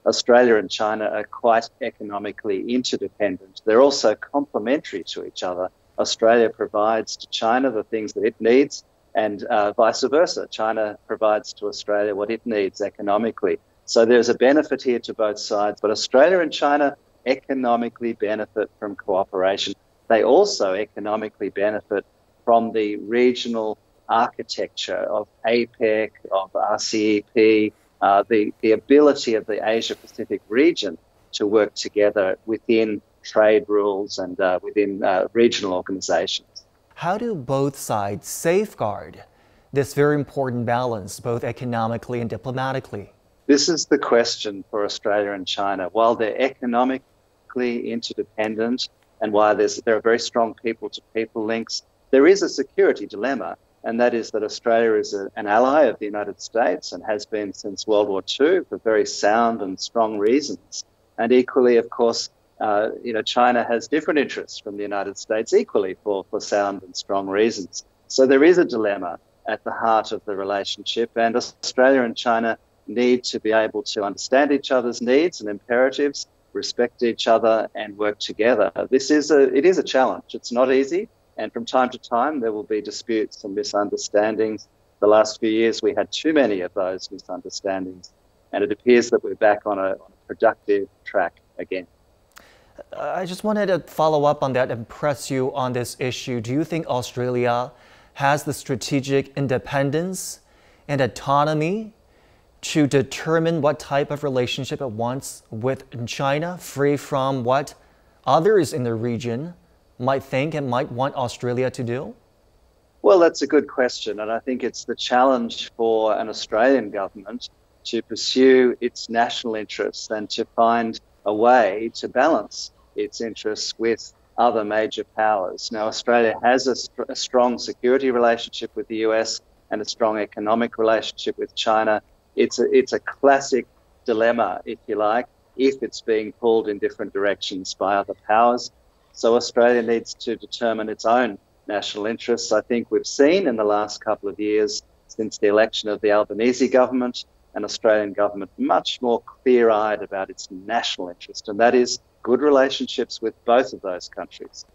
Australia and China are quite economically interdependent. They're also complementary to each other. Australia provides to China the things that it needs, and vice versa. China provides to Australia what it needs economically. So there's a benefit here to both sides, but Australia and China economically benefit from cooperation. They also economically benefit from the regional architecture of APEC, of RCEP, the ability of the Asia-Pacific region to work together within trade rules and within regional organizations. How do both sides safeguard this very important balance, both economically and diplomatically? This is the question for Australia and China. While they're economically interdependent and while there are very strong people-to-people links, there is a security dilemma, and that is that Australia is an ally of the United States and has been since World War II for very sound and strong reasons. And equally, of course, China has different interests from the United States equally for sound and strong reasons. So there is a dilemma at the heart of the relationship, and Australia and China need to be able to understand each other's needs and imperatives, respect each other, and work together. It is a challenge. It's not easy, and from time to time there will be disputes and misunderstandings. The last few years we had too many of those misunderstandings, and it appears that we're back on a productive track again. I just wanted to follow up on that and press you on this issue. Do you think Australia has the strategic independence and autonomy to determine what type of relationship it wants with China, free from what others in the region might think and might want Australia to do? Well, that's a good question, and I think it's the challenge for an Australian government to pursue its national interests and to find a way to balance its interests with other major powers. Now, Australia has a strong security relationship with the US and a strong economic relationship with China. It's a classic dilemma, if you like, if it's being pulled in different directions by other powers. So Australia needs to determine its own national interests. I think we've seen in the last couple of years, since the election of the Albanese government, an Australian government much more clear-eyed about its national interest, and that is good relationships with both of those countries.